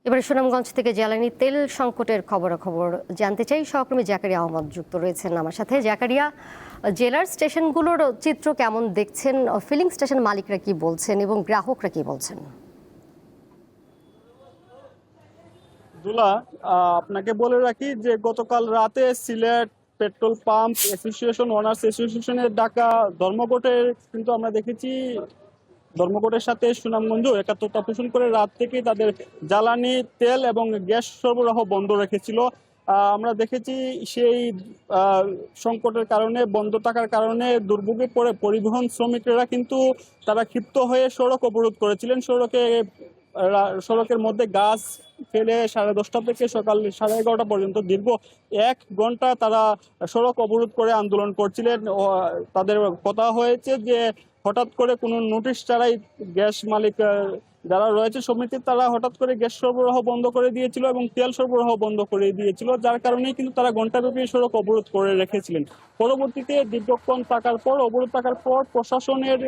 এবারে সুনামগঞ্জ থেকে জ্বালানি তেল সংকটের খবরাখবর জানতে চাই। সহকর্মী জাকারিয়া আহমদ যুক্ত রয়েছেন আমার সাথে। জাকারিয়া, জেলার স্টেশনগুলোর চিত্র কেমন দেখছেন? ফিলিং স্টেশন মালিকরা কি বলছেন এবং গ্রাহকরা কি বলছেন? দুলা, আপনাকে বলে রাখি যে গতকাল রাতে Sylhet petrol pump association owners অ্যাসোসিয়েশনের ডাকা ধর্মঘটের কিন্তু আমরা দেখেছি ধর্মঘটের সাথে সুনামগঞ্জ একাত্মতা পোষণ করে রাত থেকেই তাদের জ্বালানি তেল এবং গ্যাস সরবরাহ বন্ধ রেখেছিল। আমরা দেখেছি সেই সংকটের কারণে, বন্ধ থাকার কারণে দুর্ভোগে পড়ে পরিবহন শ্রমিকেরা কিন্তু তারা ক্ষিপ্ত হয়ে সড়ক অবরোধ করেছিলেন। সড়কের মধ্যে গাছ ফেলে 10:30 থেকে সকাল 11:30 পর্যন্ত দীর্ঘ 1 ঘন্টা তারা সড়ক অবরোধ করে আন্দোলন করছিলেন। তাদের কথা হয়েছে যে হঠাৎ করে কোনো নোটিশ ছাড়াই গ্যাস মালিক যারা রয়েছে সমিতি, তারা হঠাৎ করে গ্যাস সরবরাহ বন্ধ করে দিয়েছিল এবং তেল সরবরাহ বন্ধ করে দিয়েছিল, যার কারণেই কিন্তু তারা ঘণ্টাব্যাপী সড়ক অবরোধ করে রেখেছিলেন। পরবর্তীতে দীর্ঘক্ষণ অবরোধ থাকার পর প্রশাসনের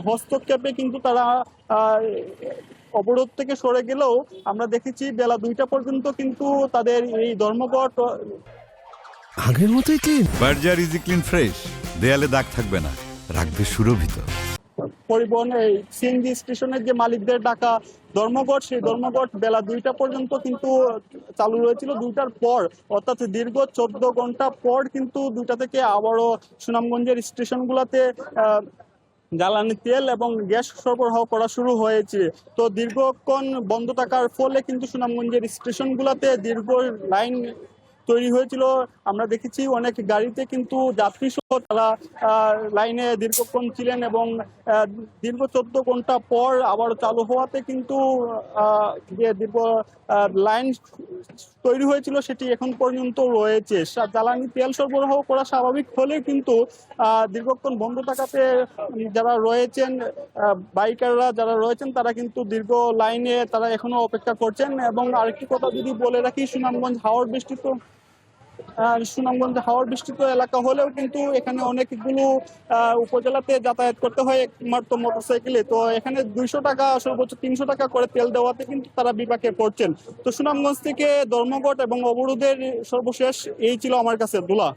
হস্তক্ষেপে কিন্তু তারা অবরোধ থেকে সরে গেলেও আমরা দেখেছি বেলা 2টা পর্যন্ত কিন্তু তাদের এই ধর্মঘট আগের মতোই clean. Berger easy clean fresh, দেয়ালে দাগ থাকবে না, রাখবে সুরভিত। পরিবহন সিএনজি স্টেশনের যে মালিকদের ডাকা ধর্মঘট, সেই ধর্মঘট বেলা 2টা পর্যন্ত কিন্তু চালু রয়েছিল। 2টার পর অর্থাৎ দীর্ঘ 14 ঘন্টা পর কিন্তু 2টা থেকে আবারও সুনামগঞ্জের স্টেশনগুলোতে জ্বালানি তেল এবং গ্যাস সরবরাহ করা শুরু হয়েছে। তো দীর্ঘক্ষণ বন্ধ থাকার ফলে কিন্তু সুনামগঞ্জের স্টেশনগুলোতে দীর্ঘ লাইন তৈরি হয়েছিল। আমরা দেখেছি অনেক গাড়িতে কিন্তু যাত্রী সহ তারা লাইনে দীর্ঘক্ষণ ছিলেন এবং দীর্ঘ 14 ঘন্টা পর আবার চালু হওয়াতে কিন্তু যে দীর্ঘ লাইন তৈরি হয়েছিল সেটি এখন পর্যন্ত রয়েছে। জ্বালানি তেল সরবরাহ করা স্বাভাবিক হলেও কিন্তু দীর্ঘক্ষণ বন্ধ থাকাতে যারা রয়েছেন বাইকাররা যারা রয়েছেন তারা কিন্তু দীর্ঘ লাইনে তারা এখনো অপেক্ষা করছেন। এবং আরেকটি কথা যদি বলে রাখি, সুনামগঞ্জ হাওর বিস্তৃত এলাকা হলেও কিন্তু এখানে অনেকগুলো উপজেলাতে যাতায়াত করতে হয় একমাত্র মোটরসাইকেলে। তো এখানে 200 টাকা সর্বোচ্চ 300 টাকা করে তেল দেওয়াতে কিন্তু তারা বিপাকে পড়ছেন। তো সুনামগঞ্জ থেকে ধর্মঘট এবং অবরোধের সর্বশেষ এই ছিল আমার কাছে দুলা।